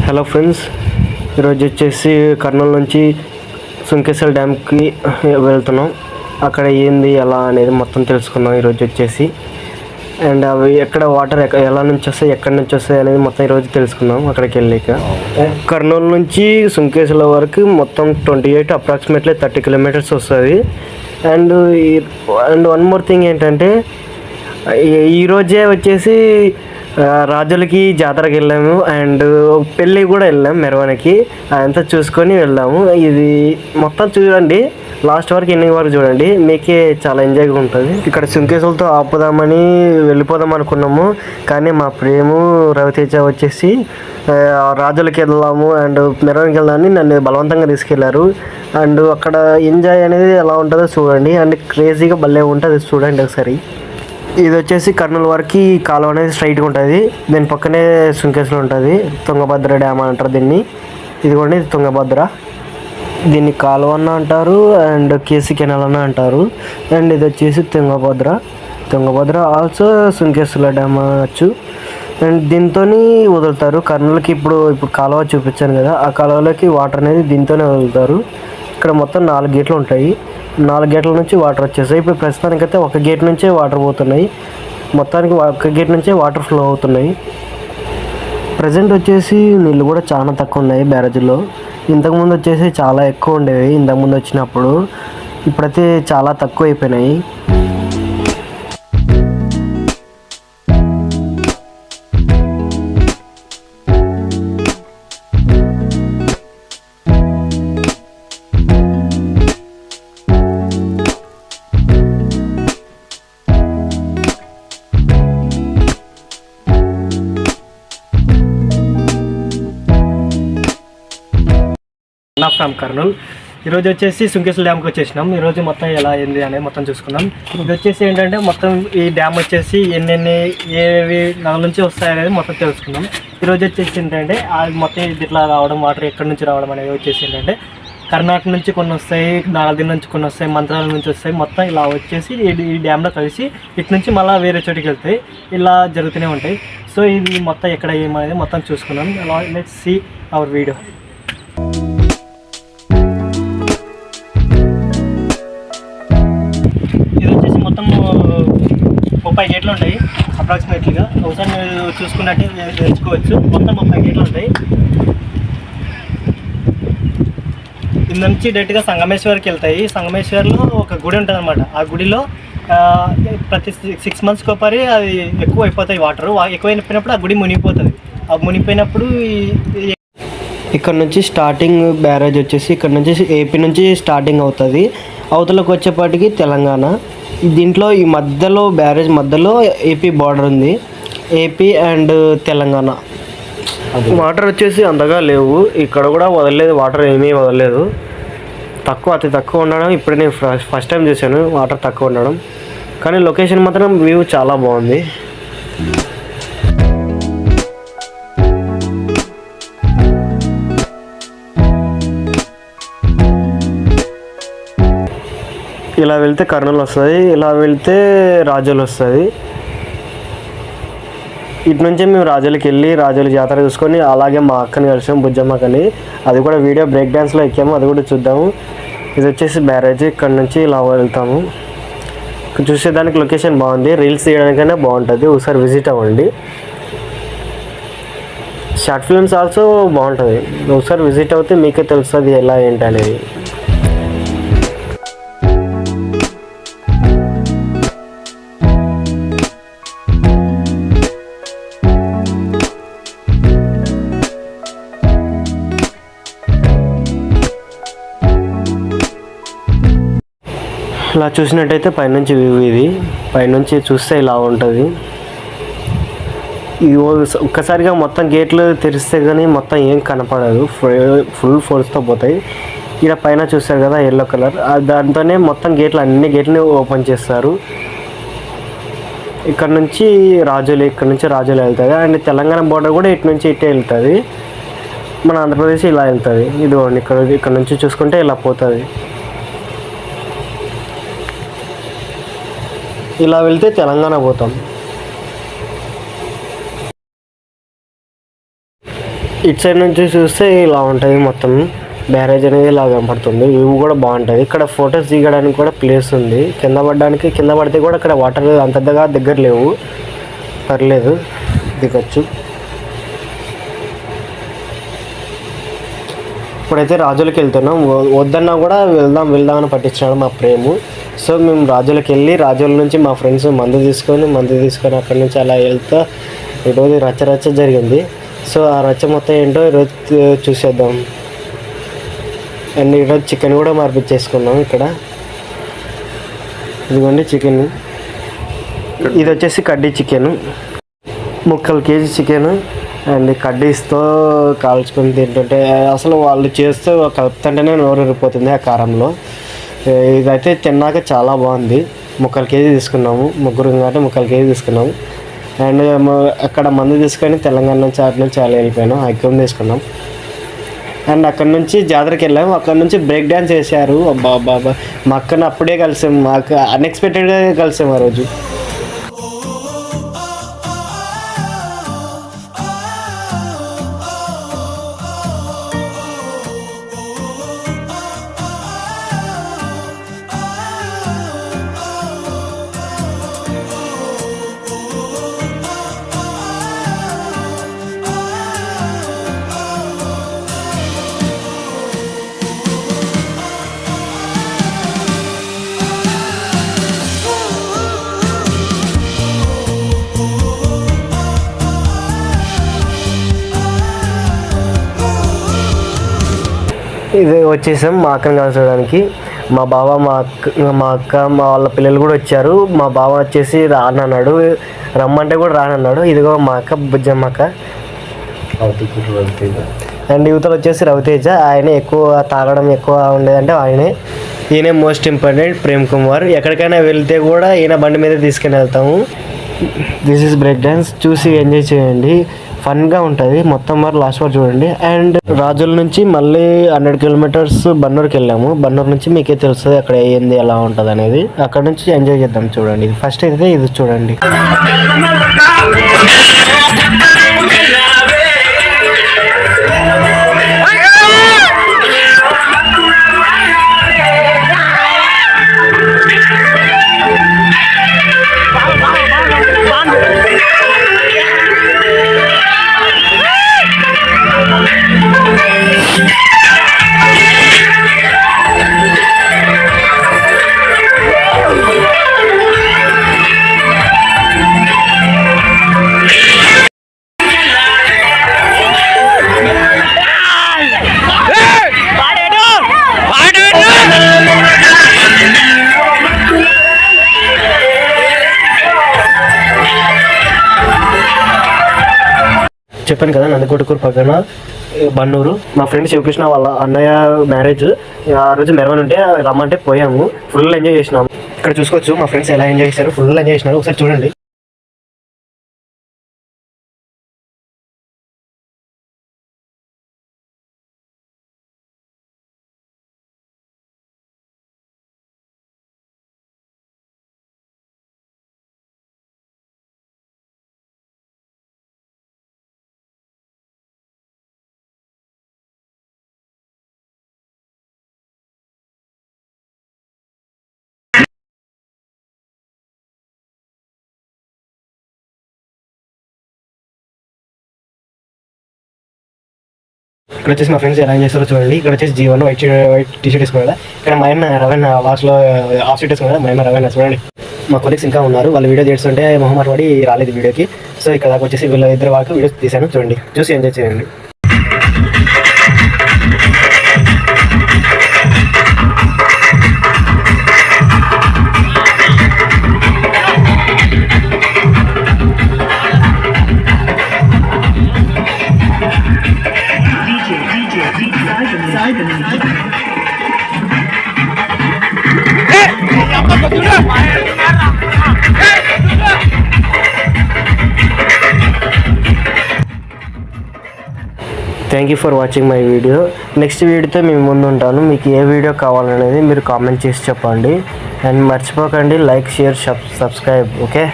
Hello friends, ఈరోజు వచ్చేసి కర్నూలు నుంచి సుంకేశ్వర డ్యామ్కి వెళ్తున్నాం. అక్కడ ఏంది ఎలా అనేది మొత్తం తెలుసుకుందాం ఈరోజు వచ్చేసి. అండ్ అవి ఎక్కడ వాటర్ ఎలా నుంచి వస్తాయి, ఎక్కడి నుంచి వస్తాయి అనేది మొత్తం ఈరోజు తెలుసుకుందాం. అక్కడికి వెళ్ళాక కర్నూలు నుంచి సుంకేశ్వర వరకు మొత్తం 28 అప్రాక్సిమేట్లీ 30 కిలోమీటర్స్ వస్తుంది. అండ్ వన్ మోర్ థింగ్ ఏంటంటే, ఈరోజే వచ్చేసి రాజులకి జాతరకి వెళ్ళాము అండ్ పెళ్ళి కూడా వెళ్ళాము, మెరవనికి. అదంతా చూసుకొని వెళ్ళాము. ఇది మొత్తం చూడండి, లాస్ట్ వరకు ఎండింగ్ వరకు చూడండి, మీకే చాలా ఎంజాయ్గా ఉంటుంది. ఇక్కడ సుంకేసులతో ఆపుదామని వెళ్ళిపోదాం అనుకున్నాము, కానీ మా ప్రేము రవితేజ వచ్చేసి రాజులకి వెళ్దాము అండ్ మెరవనికి వెళ్దామని నన్ను బలవంతంగా తీసుకెళ్లారు. అండ్ అక్కడ ఎంజాయ్ అనేది ఎలా ఉంటుందో చూడండి, అండ్ క్రేజీగా భలే ఉంటుంది, చూడండి ఒకసారి. ఇది వచ్చేసి కర్నూలు వరకు కాలువ అనేది స్ట్రైట్గా ఉంటుంది. దీని పక్కనే సుంకేశ్వరం ఉంటుంది. తుంగభద్ర డ్యామ్ అంటారు దీన్ని. ఇదిగోండి, ఇది తుంగభద్ర. దీన్ని కాలువ అన్న అంటారు అండ్ కేసీ కెనాల్ అన్న అంటారు. అండ్ ఇది వచ్చేసి తుంగభద్ర ఆల్సో సుంకేశ్వర డ్యామ్ అనొచ్చు. అండ్ దీంతో వదులుతారు కర్నూలుకి. ఇప్పుడు కాలువ చూపించాను కదా, ఆ కాలువలోకి వాటర్ అనేది దీంతోనే వదులుతారు. ఇక్కడ మొత్తం 4 గేట్లు ఉంటాయి. 4 గేట్ల నుంచి వాటర్ వచ్చేసాయి. ఇప్పుడు ప్రస్తుతానికైతే ఒక గేట్ నుంచే వాటర్ పోతున్నాయి. మొత్తానికి ఒక గేట్ నుంచే వాటర్ ఫ్లో అవుతున్నాయి. ప్రజెంట్ వచ్చేసి నీళ్ళు కూడా చాలా తక్కువ ఉన్నాయి బ్యారేజ్లో. ఇంతకుముందు వచ్చేసి చాలా ఎక్కువ ఉండేవి ఇంతకుముందు వచ్చినప్పుడు. ఇప్పుడైతే చాలా తక్కువ అయిపోయినాయి. ఫ్రమ్ కర్నూలు. ఈరోజు వచ్చేసి సుంకేశ్వర డ్యామ్కి వచ్చేసినాం. ఈరోజు మొత్తం ఎలా అయింది అనేది మొత్తం చూసుకున్నాం. ఇది వచ్చేసి ఏంటంటే, మొత్తం ఈ డ్యామ్ వచ్చేసి ఏవి నగల నుంచి వస్తాయి అనేది మొత్తం తెలుసుకున్నాం. ఈరోజు వచ్చేసి ఏంటంటే, మొత్తం ఇట్లా రావడం, వాటర్ ఎక్కడి నుంచి రావడం అనేది వచ్చేసి ఏంటంటే, కర్ణాటక నుంచి కొన్ని వస్తాయి, నాగల్దిన్ నుంచి కొన్ని వస్తాయి, మంత్రాల నుంచి వస్తాయి. మొత్తం ఇలా వచ్చేసి ఈ డ్యామ్లో కలిసి ఇటు నుంచి మళ్ళీ వేరే చోటికి వెళ్తాయి. ఇలా జరుగుతూనే ఉంటాయి. సో ఇది మొత్తం ఎక్కడ ఏమనేది మొత్తం చూసుకున్నాం. Let's see our video. మొత్తం 30 గేట్లు ఉంటాయి అప్రాక్సిమేట్లీగా. ఒకసారి మీరు చూసుకున్నట్టే తెలుసుకోవచ్చు. మొత్తం 30 గేట్లు ఉంటాయి. ఇందు నుంచి డైరెక్ట్గా సంగమేశ్వర్కి వెళ్తాయి. సంగమేశ్వర్లో ఒక గుడి ఉంటుంది అనమాట. ఆ గుడిలో ప్రతి 6 మంత్స్కి ఒకసారి అది ఎక్కువ అయిపోతాయి వాటర్. ఎక్కువ అయిపోయినప్పుడు ఆ గుడి మునిగిపోతుంది. ఆ మునిగిపోయినప్పుడు ఇక్కడ నుంచి స్టార్టింగ్ బ్యారేజ్ వచ్చేసి ఇక్కడ నుంచి ఏపీ నుంచి స్టార్టింగ్ అవుతుంది. అవతలకు వచ్చేపాటికి తెలంగాణ. దీంట్లో ఈ మధ్యలో బ్యారేజ్ మధ్యలో ఏపీ బార్డర్ ఉంది. AP and Telangana. వాటర్ వచ్చేసి అంతగా లేవు. ఇక్కడ కూడా వదలలేదు, వాటర్ ఏమీ వదలలేదు. అతి తక్కువ ఉండడం. ఇప్పుడు నేను ఫస్ట్ టైం చూశాను వాటర్ తక్కువ ఉండడం. కానీ లొకేషన్ మాత్రం వ్యూ చాలా బాగుంది. ఇలా వెళ్తే కర్నూలు వస్తుంది, ఇలా వెళ్తే రాజోలు వస్తుంది. ఇటు నుంచే మేము రాజోలకి వెళ్ళి రాజోలు జాతర చూసుకొని అలాగే మా అక్కని కలిసాము, బుజ్జమ్మకని. అది కూడా వీడియో బ్రేక్ డ్యాన్స్లో ఎక్కాము, అది కూడా చూద్దాము. ఇది వచ్చేసి బ్యారేజ్. ఇక్కడ నుంచి ఇలా వెళ్తాము. చూసేదానికి లొకేషన్ బాగుంది, రీల్స్ తీయడానికైనా బాగుంటుంది. ఒకసారి విజిట్ అవ్వండి. షార్ట్ ఫిల్మ్స్ ఆల్సో బాగుంటుంది. ఒకసారి విజిట్ అవుతే మీకే తెలుస్తుంది ఎలా ఏంటి అనేది. ఇలా చూసినట్టయితే పైనుంచి వ్యూ ఇది. పైనుంచి చూస్తే ఇలా ఉంటుంది. ఇది ఒక్కసారిగా మొత్తం గేట్లు తెరిస్తే కానీ మొత్తం ఏం కనపడదు, ఫుల్ ఫోర్స్తో పోతాయి. ఇక్కడ పైన చూస్తారు కదా ఎల్లో కలర్, దాంతోనే మొత్తం అన్ని గేట్లని ఓపెన్ చేస్తారు. ఇక్కడ నుంచి రాజోలు వెళ్తుంది. అండ్ తెలంగాణ బోర్డర్ కూడా ఇటు నుంచి ఇటే వెళ్తుంది. మన ఆంధ్రప్రదేశ్ ఇలా వెళ్తుంది. ఇదిగోండి, ఇక్కడ నుంచి చూసుకుంటే ఇలా పోతుంది. ఇలా వెళ్తే తెలంగాణ పోతాం. ఇటు సైడ్ నుంచి చూస్తే ఇలా ఉంటుంది, మొత్తం బ్యారేజ్ అనేది ఇలా కనపడుతుంది. వ్యూ కూడా బాగుంటుంది. ఇక్కడ ఫొటోస్ దిగడానికి కూడా ప్లేస్ ఉంది. కింద పడితే కూడా ఇక్కడ వాటర్ అంతగా దగ్గర లేవు, పర్లేదు దిగచ్చు. ఇప్పుడైతే రాజులకి వెళ్తున్నాం. వద్దన్నా కూడా వెళ్దామని పట్టించినాడు మా ప్రేము. సో మేము రాజులకి వెళ్ళి రాజుల నుంచి మా ఫ్రెండ్స్ మందు తీసుకొని అక్కడి నుంచి అలా వెళ్తా ఈరోజు రచ్చ జరిగింది. సో ఆ రచ్చ మొత్తం ఏంటో ఈరోజు చూసేద్దాం. అండ్ ఈరోజు చికెన్ కూడా మార్పిచ్చేసుకున్నాం. ఇక్కడ ఇదిగోండి చికెన్, ఇది వచ్చేసి కడ్డీ చికెన్, 3 kg చికెన్. అండ్ కడ్డీస్తో కాల్చుకొని తింటుంటే అసలు వాళ్ళు చేస్తూ కలుపుతుంటేనే నోరు ఊరిపోతుంది ఆ కారంలో. ఇదైతే తిన్నాక చాలా బాగుంది. 3 kg తీసుకున్నాము, ముగ్గురు కాబట్టి 3 kg తీసుకున్నాము. అండ్ అక్కడ మందు తీసుకొని తెలంగాణ నుంచి అటు నుంచి అలా వెళ్ళిపోయాను, ఐక్యం తీసుకున్నాం. అండ్ అక్కడ నుంచి జాతరకి వెళ్ళాము. అక్కడ నుంచి బ్రేక్ డ్యాన్స్ చేశారు. అబ్బా మా అక్కను అప్పుడే కలిసాము, మాకు అన్ఎక్స్పెక్టెడ్గా కలిసాము ఆ రోజు. ఇది వచ్చేసాం మా అక్కని కలచడానికి. మా బావ మా అక్క మా వాళ్ళ పిల్లలు కూడా వచ్చారు. మా బావ వచ్చేసి రానన్నాడు, రమ్మంటే కూడా రానన్నాడు. ఇదిగో మా అక్క బుజ్జమ్మ అక్క. అండ్ యువతలు వచ్చేసి రవితేజ, ఆయన ఎక్కువ తాగడం ఎక్కువ ఉండేదంటే ఆయనే. ఈయనే మోస్ట్ ఇంపార్టెంట్ ప్రేమ్ కుమార్. ఎక్కడికైనా వెళ్తే కూడా ఈయన బండి మీద తీసుకుని వెళ్తాము. దిస్ ఈస్ బ్రేక్ డ్యాన్స్, చూసి ఎంజాయ్ చేయండి, ఫన్గా ఉంటుంది. మొత్తం మరి లాస్ట్ వరకు చూడండి. అండ్ రాజుల నుంచి మళ్ళీ 100 kilometers బన్నూరుకి వెళ్ళాము. బన్నూరు నుంచి మీకే తెలుస్తుంది అక్కడ ఏంది ఎలా ఉంటుంది అనేది. అక్కడ నుంచి ఎంజాయ్ చేద్దాం. చూడండి, ఫస్ట్ అయితే ఇది చూడండి. చెప్పాను కదా, నందికొట్కూరు పక్కన బన్నూరు. మా ఫ్రెండ్ శివకృష్ణ వాళ్ళ అన్నయ్య మ్యారేజ్. ఆ రోజు మెరవన్ ఉంటే రమ్మంటే పోయాము. ఫుల్ ఎంజాయ్ చేసినాము. ఇక్కడ చూసుకోవచ్చు మా ఫ్రెండ్స్ ఎలా ఎంజాయ్ చేశారు, ఫుల్ ఎంజాయ్ చేసినారు. ఒకసారి చూడండి. ఇక్కడ వచ్చేసి మా ఫ్రెండ్స్ ఎలా చేస్తారో చూడండి. ఇక్కడ వచ్చేసి జీవన్ వైట్ టీ-షర్ట్ వేసుకున్నాడు. ఇక్కడ మైన్న రవెన్ లాస్ట్లో ఆఫ్ షర్ట్ వేసుకున్నాడు. మైన్న రవెన్ చూడండి. మా కొలీగ్స్ ఇంకా ఉన్నారు, వాళ్ళు వీడియో చేస్తుంటే మొహమాట పడి రాలేదు వీడియోకి. సో ఇక్కడ దాకా వచ్చేసి వీళ్ళ ఇద్దరు వాళ్ళకి వీడియోస్ తీశాను. చూడండి, చూసి ఎంజాయ్ చేయండి. Thank you for watching my video. Next వీడియోతో మేము ముందు ఉంటాను. మీకు ఏ వీడియో కావాలనేది మీరు కామెంట్ చేసి చెప్పండి. అండ్ మర్చిపోకండి లైక్, షేర్, సబ్స్క్రైబ్. ఓకే.